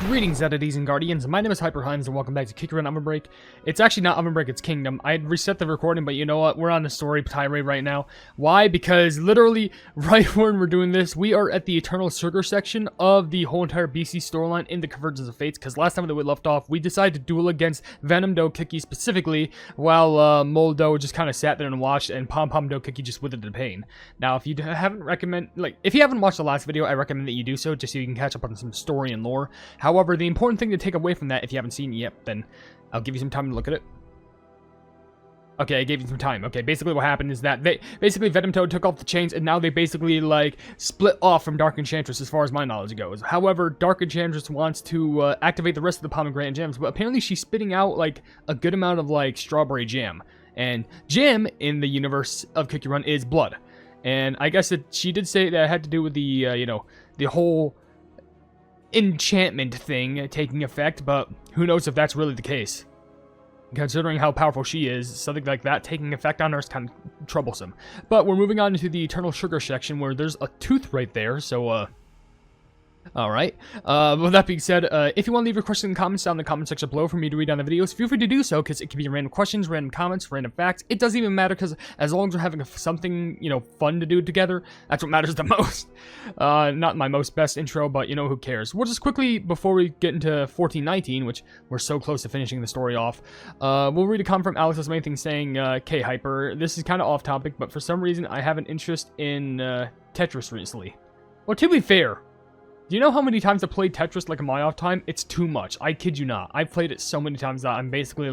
Greetings, Entities and Guardians. My name is HyperHimes, and welcome back to Kick Run OvenBreak. It's actually not OvenBreak, it's Kingdom. I had reset the recording, but you know what? We're on the story tirade right now. Why? Because literally, right when we're doing this, we are at the Eternal Sugar section of the whole entire Beast-Yeast storyline in the Convergence of Fates, because last time that we left off, we decided to duel against Venom Doe Kiki specifically, while Moldo just kind of sat there and watched, and Pom Pom Doe Kiki just withered in pain. Now, if you haven't if you haven't watched the last video, I recommend that you do so, just so you can catch up on some story and lore. However, the important thing to take away from that, if you haven't seen it yet, then I'll give you some time to look at it. Okay, I gave you some time. Okay, basically what happened is that Venom Toad took off the chains, and now they basically, split off from Dark Enchantress as far as my knowledge goes. However, Dark Enchantress wants to activate the rest of the pomegranate jams, but apparently she's spitting out, a good amount of, strawberry jam. And jam, in the universe of Cookie Run, is blood. And I guess that she did say that it had to do with the, the whole enchantment thing taking effect, but who knows if that's really the case. Considering how powerful she is, something like that taking effect on her is kind of troublesome. But we're moving on into the Eternal Sugar section where there's a tooth right there, so alright. With that being said, if you want to leave your questions in the comments down in the comment section below for me to read on the videos, feel free to do so, because it can be random questions, random comments, random facts. It doesn't even matter, because as long as we're having something, fun to do together, that's what matters the most. Not my most best intro, but, who cares. We'll just quickly, before we get into 1419, which we're so close to finishing the story off, we'll read a comment from Alex's main thing saying, K Hyper, this is kind of off topic, but for some reason I have an interest in Tetris recently. Well, to be fair, do you know how many times I played Tetris in my off time? It's too much. I kid you not. I've played it so many times that I'm basically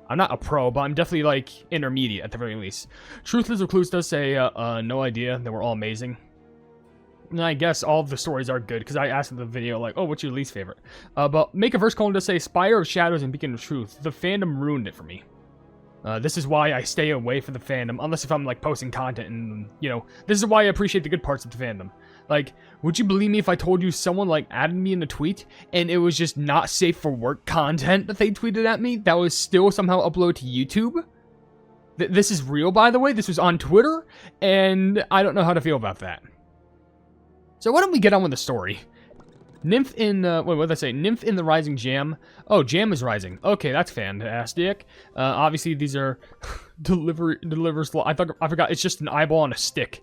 I'm not a pro, but I'm definitely intermediate at the very least. Truthless Recluse does say, no idea. They were all amazing. And I guess all of the stories are good, because I asked in the video, oh, what's your least favorite? But Make a Verse Colon does say, Spire of Shadows and Beacon of Truth. The fandom ruined it for me. This is why I stay away from the fandom, unless if I'm, posting content, and, this is why I appreciate the good parts of the fandom. Would you believe me if I told you someone, added me in a tweet, and it was just not safe for work content that they tweeted at me that was still somehow uploaded to YouTube? This is real, by the way. This was on Twitter, and I don't know how to feel about that. So why don't we get on with the story? Nymph in, what did I say? Nymph in the Rising Jam. Oh, Jam is rising. Okay, that's fantastic. Obviously, these are delivers. I forgot. It's just an eyeball on a stick.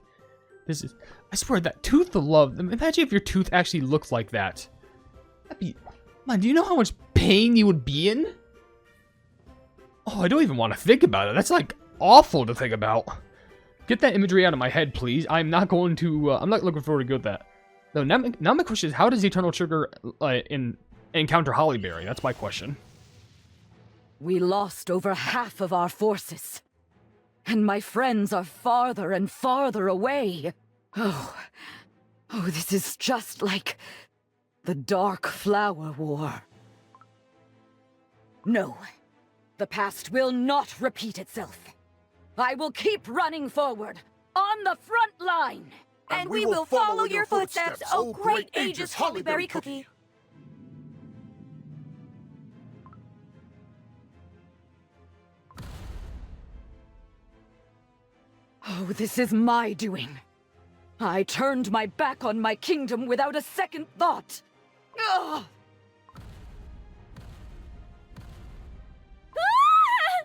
This is, I swear, that tooth of love. Imagine if your tooth actually looked like that. That'd be, man, do you know how much pain you would be in? Oh, I don't even want to think about it. That's, awful to think about. Get that imagery out of my head, please. I'm not going to, I'm not looking forward to go with that. No, now my question is, how does Eternal Sugar encounter Hollyberry? That's my question. We lost over half of our forces. And my friends are farther and farther away. Oh, this is just like the Dark Flower War. No, the past will not repeat itself. I will keep running forward, on the front line. And we will follow your footsteps, oh great Aegis Hollyberry Cookie. Oh, this is my doing. I turned my back on my kingdom without a second thought. Ugh. Ah!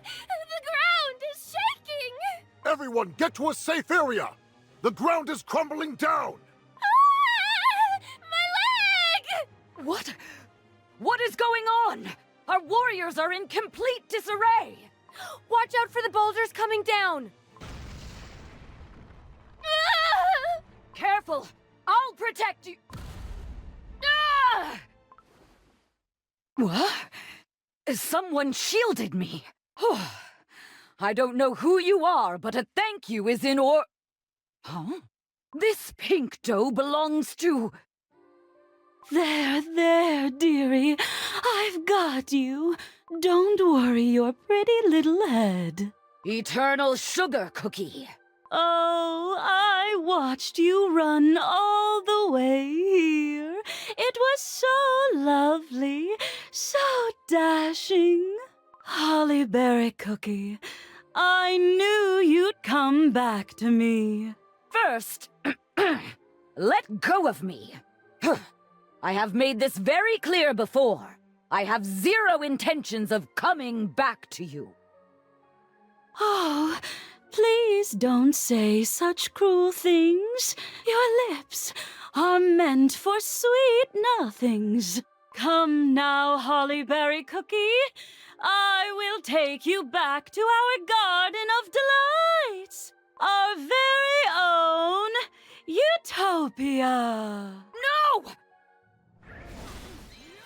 The ground is shaking! Everyone, get to a safe area! The ground is crumbling down! Ah! My leg! What is going on? Our warriors are in complete disarray! Watch out for the boulders coming down! Ah! Careful! I'll protect you! Ah! What? Someone shielded me. I don't know who you are, but a thank you is in or... Huh? This pink dough belongs to... There, dearie. I've got you. Don't worry your pretty little head. Eternal Sugar Cookie. Oh, I watched you run all the way here. It was so lovely, so dashing. Hollyberry Cookie, I knew you'd come back to me. First, let go of me. I have made this very clear before. I have zero intentions of coming back to you. Oh, please don't say such cruel things. Your lips are meant for sweet nothings. Come now, Hollyberry Cookie. I will take you back to our garden of delights. Our very own utopia. No!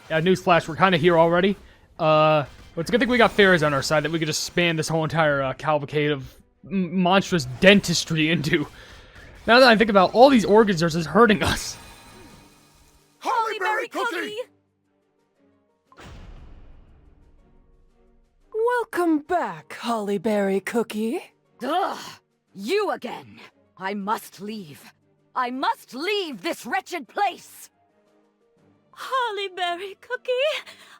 Yeah, newsflash, we're kind of here already. But it's a good thing we got fairies on our side that we could just span this whole entire cavalcade of monstrous dentistry into. Now that I think about all these organs are just hurting us. Hollyberry Cookie! Welcome back, Hollyberry Cookie. Ugh! You again! I must leave. I must leave this wretched place! Hollyberry Cookie!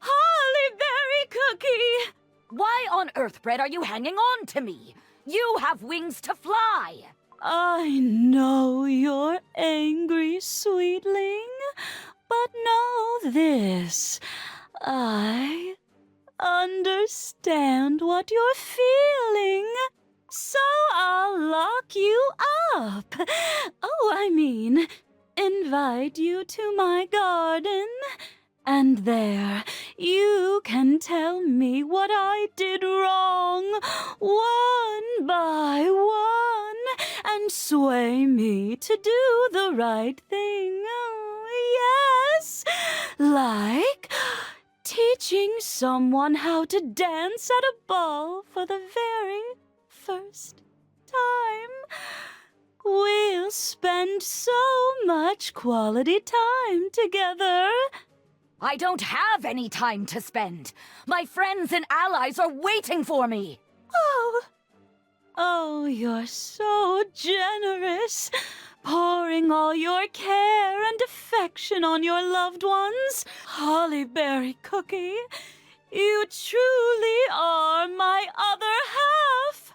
Hollyberry Cookie! Why on earth, Bread, are you hanging on to me? You have wings to fly! I know you're angry, sweetling, but know this. I understand what you're feeling, so I'll lock you up. Oh, I mean, invite you to my garden, and there you can tell me what I did wrong, one by one, and sway me to do the right thing. Oh, yes, like teaching someone how to dance at a ball for the very first time. We'll spend so much quality time together. I don't have any time to spend. My friends and allies are waiting for me. Oh, you're so generous, pouring all your care and affection on your loved ones. Hollyberry Cookie, you truly are my other half.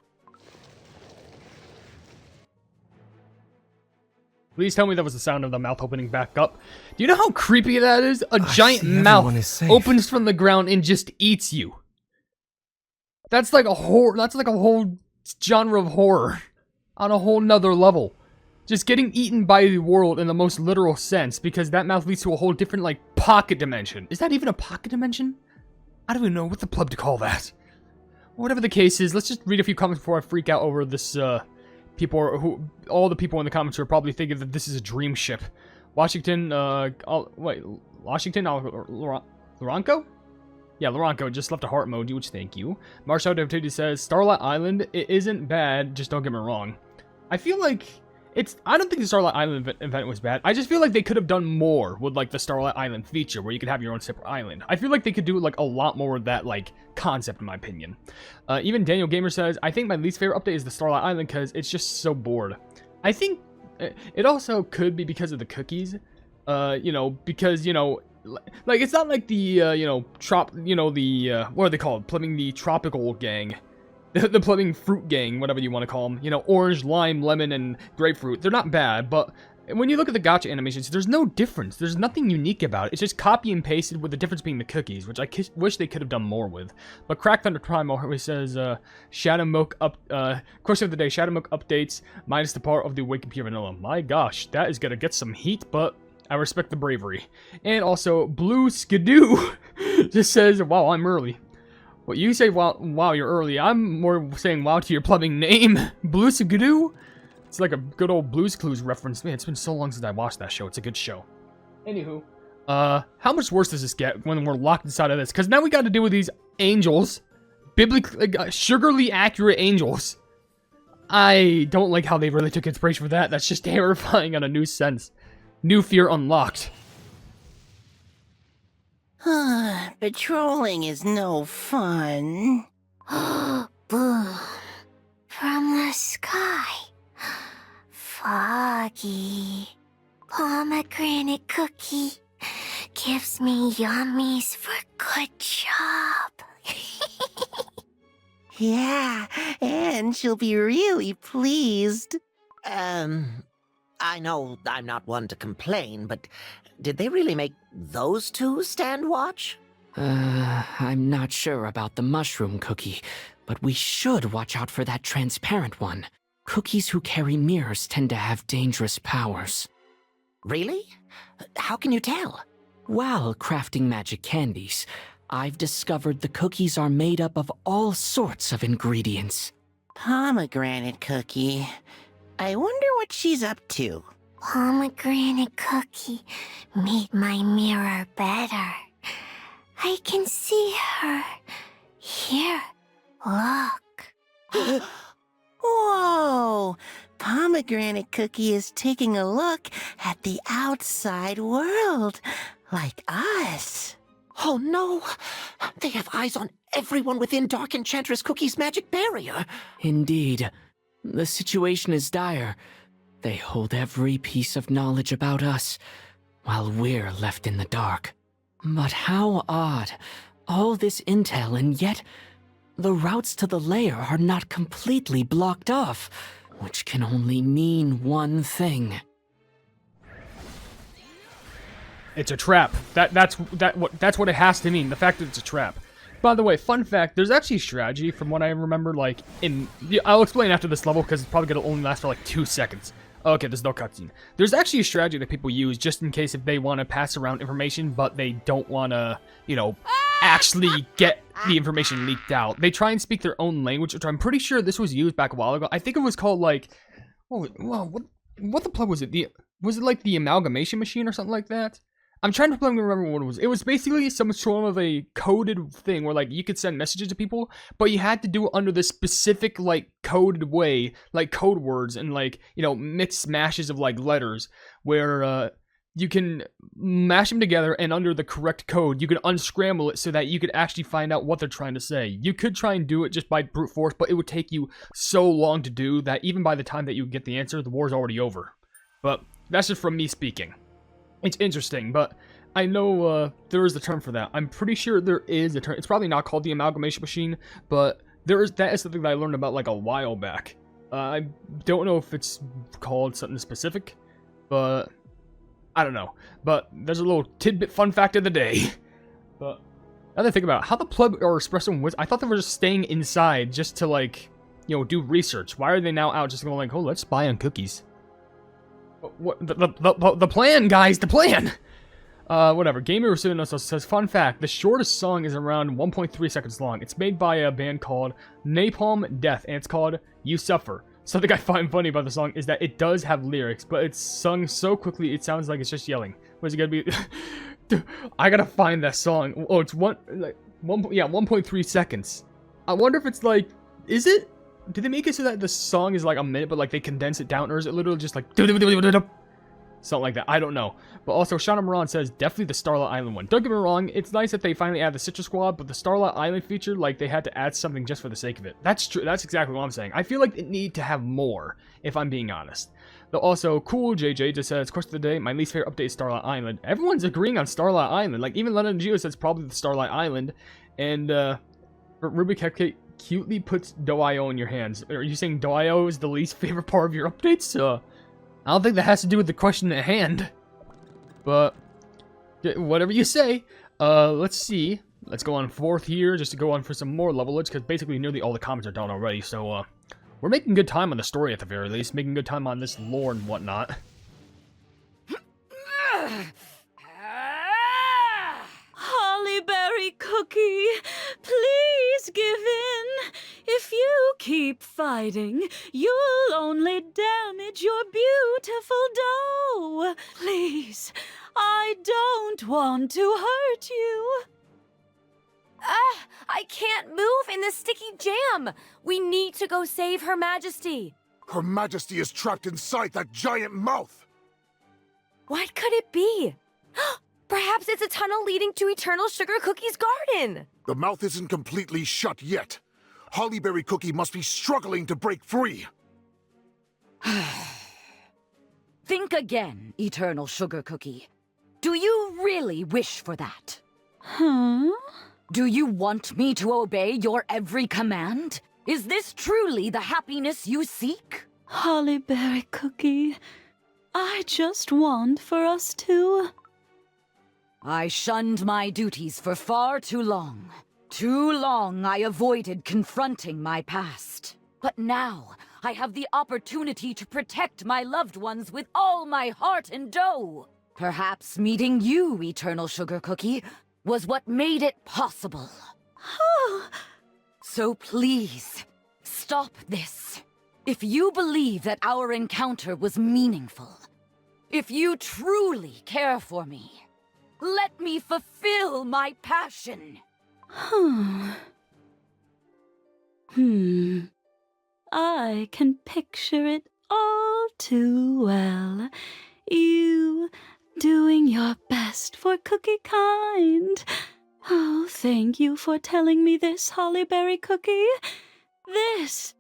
Please tell me that was the sound of the mouth opening back up. Do you know how creepy that is? A giant see everyone mouth is safe. opens from the ground and just eats you. That's like a horror. That's like a whole genre of horror on a whole nother level. Just getting eaten by the world in the most literal sense, because that mouth leads to a whole different, like, pocket dimension. Is that even a pocket dimension? I don't even know what the pleb to call that. Whatever the case is, let's just read a few comments before I freak out over this, all the people in the comments are probably thinking that this is a dream ship. Washington, Loranco? Yeah, Loranco just left a heart emoji, which thank you. Marshall Devsisters says, Starlight Island, it isn't bad, just don't get me wrong. I feel like I don't think the Starlight Island event was bad. I just feel like they could have done more with, like, the Starlight Island feature, where you could have your own separate island. I feel like they could do, like, a lot more with that, like, concept, in my opinion. Even Daniel Gamer says, I think my least favorite update is the Starlight Island, because it's just so bored. I think it also could be because of the cookies. Because, like, it's not like the, what are they called? Plumbing the tropical gang. The plumbing fruit gang, whatever you want to call them. Orange, lime, lemon, and grapefruit. They're not bad, but when you look at the gacha animations, there's no difference. There's nothing unique about it. It's just copy and pasted, with the difference being the cookies, which I wish they could have done more with. But Crack Thunder Prime always says, Shadow Milk question of the day, Shadow Milk updates, minus the part of the Awakened Pure Vanilla. My gosh, that is gonna get some heat, but I respect the bravery. And also, Blue Skidoo just says, wow, I'm early. Well, you say, wow, you're early. I'm more saying wow to your plumbing name. Blue Skidoo? It's like a good old Blue's Clues reference. Man, it's been so long since I watched that show. It's a good show. Anywho, how much worse does this get when we're locked inside of this? Because now we got to deal with these angels. Biblically, sugarly accurate angels. I don't like how they really took inspiration for that. That's just terrifying on a new sense. New fear unlocked. Patrolling is no fun. Boom. From the sky. Foggy. Pomegranate cookie. Gives me yummies for good job. Yeah, and she'll be really pleased. I know I'm not one to complain, but Did they really make those two stand watch? I'm not sure about the mushroom cookie, but we should watch out for that transparent one. Cookies who carry mirrors tend to have dangerous powers. Really? How can you tell? While crafting magic candies, I've discovered the cookies are made up of all sorts of ingredients. Pomegranate cookie. I wonder what she's up to. Pomegranate cookie made my mirror better. I can see her. Here, look. Whoa! Pomegranate cookie is taking a look at the outside world, like us. Oh no! They have eyes on everyone within Dark Enchantress Cookie's magic barrier! Indeed. The situation is dire. They hold every piece of knowledge about us, while we're left in the dark. But how odd. All this intel, and yet the routes to the lair are not completely blocked off, which can only mean one thing. It's a trap. That's what it has to mean. The fact that it's a trap. By the way, fun fact: there's actually strategy from what I remember. Like I'll explain after this level because it's probably gonna only last for like 2 seconds. Okay, there's no cutscene. There's actually a strategy that people use just in case if they want to pass around information, but they don't want to, actually get the information leaked out. They try and speak their own language, which I'm pretty sure this was used back a while ago. I think it was called like, what the plug was it? Was it like the amalgamation machine or something like that? I'm trying to remember what it was. It was basically some sort of a coded thing where, like, you could send messages to people, but you had to do it under this specific, like, coded way, like, code words and, like, mixed smashes of, like, letters, where, you can mash them together, and under the correct code, you can unscramble it so that you could actually find out what they're trying to say. You could try and do it just by brute force, but it would take you so long to do that even by the time that you get the answer, the war's already over. But that's just from me speaking. It's interesting, but I know there is a term for that. I'm pretty sure there is a term. It's probably not called the amalgamation machine, but that is something that I learned about like a while back. I don't know if it's called something specific, but I don't know. But there's a little tidbit fun fact of the day. But now that I think about it, how the pleb or espresso was, I thought they were just staying inside just to like, do research. Why are they now out just going like, oh, let's spy on cookies? What the plan, guys? The plan. Whatever. Gamer Rasuno says, fun fact: the shortest song is around 1.3 seconds long. It's made by a band called Napalm Death, and it's called "You Suffer." Something I find funny about the song is that it does have lyrics, but it's sung so quickly it sounds like it's just yelling. What is it gonna be? Dude, I gotta find that song. Oh, it's 1.3 seconds. I wonder if it's like, is it? Did they make it so that the song is like a minute, but like they condense it down, or is it literally just like something like that? I don't know. But also, Shauna Moran says definitely the Starlight Island one. Don't get me wrong, it's nice that they finally add the Citrus Squad, but the Starlight Island feature, like they had to add something just for the sake of it. That's true. That's exactly what I'm saying. I feel like it need to have more, if I'm being honest. Though also, Cool JJ just says, question of the day, my least favorite update is Starlight Island. Everyone's agreeing on Starlight Island. Like even London Geo says probably the Starlight Island, and Ruby Cupcake cutely puts Doio in your hands. Are you saying Doio is the least favorite part of your updates? I don't think that has to do with the question at hand. But whatever you say. Let's see. Let's go on 4th here just to go on for some more levelage, because basically nearly all the comments are done already. So we're making good time on the story at the very least, making good time on this lore and whatnot. Hollyberry cookie, please give in. If you keep fighting, you'll only damage your beautiful dough. Please, I don't want to hurt you. I can't move in the sticky jam. We need to go save Her Majesty. Her Majesty is trapped inside that giant mouth. What could it be? Perhaps it's a tunnel leading to Eternal Sugar Cookie's garden. The mouth isn't completely shut yet. Hollyberry Cookie must be struggling to break free. Think again, Eternal Sugar Cookie. Do you really wish for that? Huh? Do you want me to obey your every command? Is this truly the happiness you seek? Hollyberry cookie, I just want for us to I shunned my duties for far too long. Too long I avoided confronting my past. But now, I have the opportunity to protect my loved ones with all my heart and dough. Perhaps meeting you, Eternal Sugar Cookie, was what made it possible. So please, stop this. If you believe that our encounter was meaningful, if you truly care for me, let me fulfill my passion. I can picture it all too well. You doing your best for Cookie Kind. Oh, thank you for telling me this, Hollyberry Cookie. This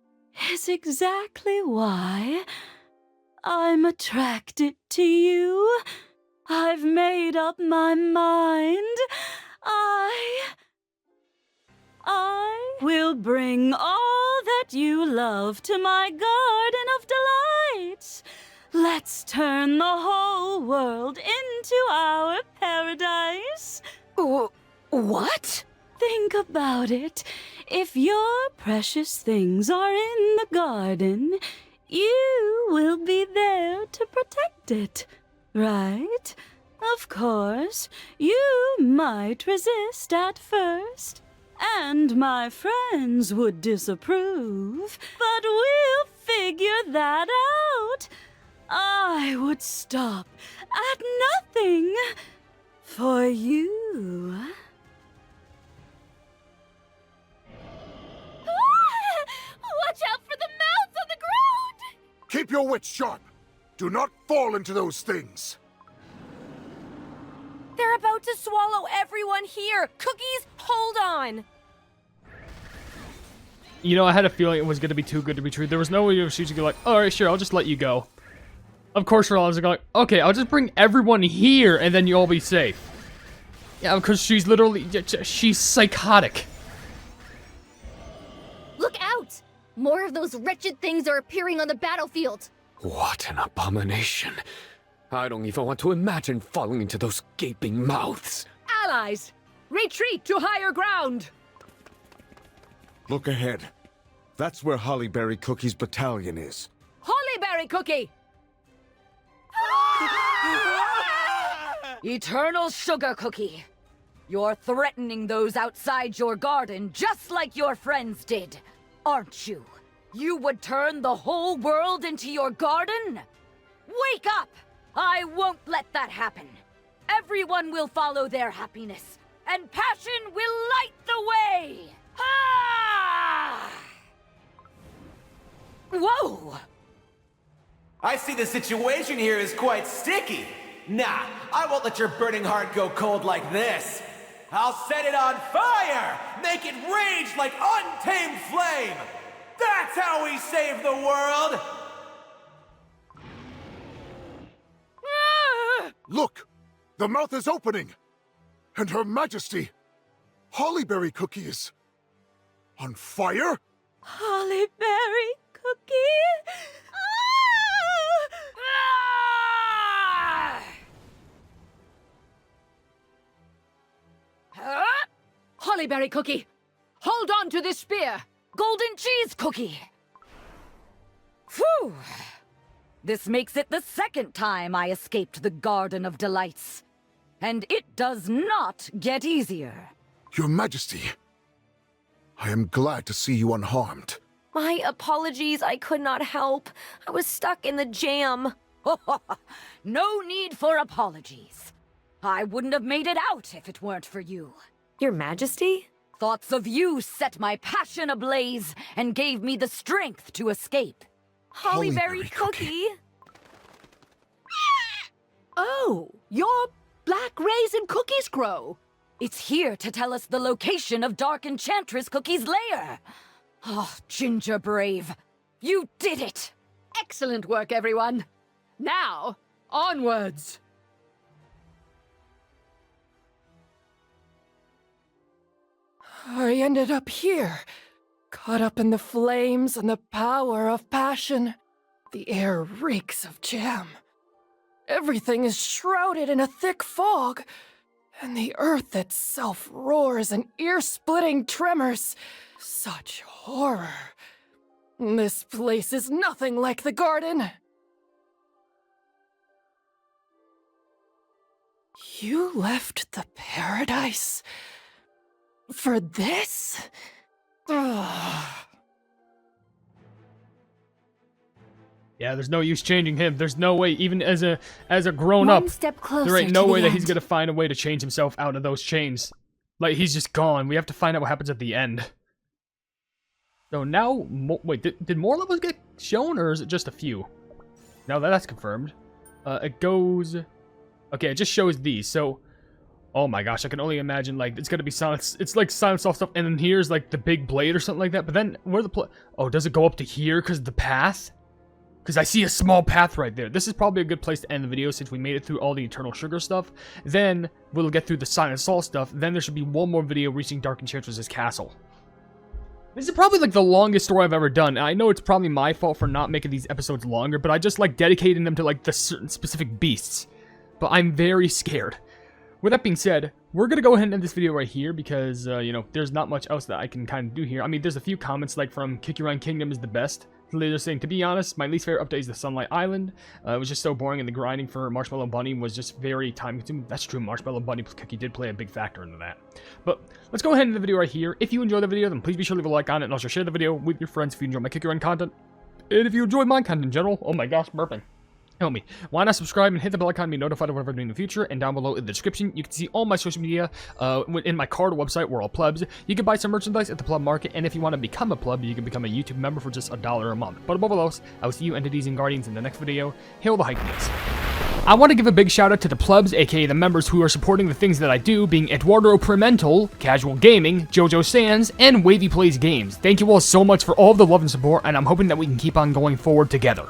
is exactly why I'm attracted to you. I've made up my mind. I will bring all that you love to my garden of delights. Let's turn the whole world into our paradise. What? Think about it. If your precious things are in the garden, you will be there to protect it, right? Of course, you might resist at first, and my friends would disapprove, but we'll figure that out. I would stop at nothing for you. Watch out for the mouths on the ground! Keep your wits sharp. Do not fall into those things. They're about to swallow everyone here. Cookies, hold on. You know, I had a feeling it was going to be too good to be true. There was no way she was going to be like, alright, sure, I'll just let you go. Of course, I was going, okay, I'll just bring everyone here and then you'll be safe. Yeah, because she's literally, she's psychotic. Look out! More of those wretched things are appearing on the battlefield. What an abomination. I don't even want to imagine falling into those gaping mouths. Allies, retreat to higher ground! Look ahead. That's where Hollyberry Cookie's battalion is. Hollyberry Cookie! Eternal Sugar Cookie! You're threatening those outside your garden just like your friends did, aren't you? You would turn the whole world into your garden? Wake up! I won't let that happen. Everyone will follow their happiness, and passion will light the way! Ah! Whoa! I see the situation here is quite sticky. Nah, I won't let your burning heart go cold like this. I'll set it on fire! Make it rage like untamed flame! That's how we save the world! Look! The mouth is opening! And Her Majesty, Hollyberry Cookie is on fire? Hollyberry Cookie? Hollyberry Cookie, hold on to this spear! Golden Cheese Cookie! Phew! This makes it the second time I escaped the Garden of Delights. And it does not get easier. Your Majesty, I am glad to see you unharmed. My apologies, I could not help. I was stuck in the jam. No need for apologies. I wouldn't have made it out if it weren't for you. Your Majesty? Thoughts of you set my passion ablaze and gave me the strength to escape. Hollyberry Cookie? Oh, you're Black Raisin Cookie's Crow. It's here to tell us the location of Dark Enchantress Cookie's lair. Oh, Ginger Brave, you did it! Excellent work, everyone. Now, onwards. I ended up here, caught up in the flames and the power of passion. The air reeks of jam. Everything is shrouded in a thick fog, and the earth itself roars in ear-splitting tremors. Such horror. This place is nothing like the garden. You left the paradise for this? Ugh. Yeah, there's no use changing him. There's no way, even as a grown-up, there ain't no way that he's gonna find a way to change himself out of those chains. Like, he's just gone. We have to find out what happens at the end. So now, wait, did more levels get shown, or is it just a few? Now that's confirmed. It goes... Okay, it just shows these, so... Oh my gosh, I can only imagine, like, it's gonna be silent... It's like silent soft stuff, and then here's, like, the big blade or something like that, but then, where the... Oh, does it go up to here because of the path? Because I see a small path right there. This is probably a good place to end the video since we made it through all the Eternal Sugar stuff. Then, we'll get through the Silent Soul stuff. Then there should be one more video reaching Dark Enchantress's castle. This is probably like the longest story I've ever done. And I know it's probably my fault for not making these episodes longer, but I just like dedicating them to like the certain specific beasts. But I'm very scared. With that being said, we're going to go ahead and end this video right here because, you know, there's not much else that I can kind of do here. I mean, there's a few comments like from Kick Your Own Kingdom is the best. They're just saying, to be honest, my least favorite update is the Sunlight Island. It was just so boring, and the grinding for Marshmallow Bunny was just very time-consuming. That's true, Marshmallow Bunny Cookie did play a big factor into that. But let's go ahead and end the video right here. If you enjoyed the video, then please be sure to leave a like on it, and also share the video with your friends if you enjoy my Kick Your Own content. And if you enjoy my content in general, oh my gosh, burping. Help me. Why not subscribe and hit the bell icon to be notified of whatever I'm doing in the future? And down below in the description, you can see all my social media in my card website, We're All Plebs. You can buy some merchandise at the Pleb Market, and if you want to become a pleb, you can become a YouTube member for just $1 a month. But above all else, I will see you entities and guardians in the next video. Hail the Hypenese. I want to give a big shout out to the plebs, aka the members who are supporting the things that I do, being Eduardo Primental, Casual Gaming, Jojo Sands, and Wavy Plays Games. Thank you all so much for all of the love and support, and I'm hoping that we can keep on going forward together.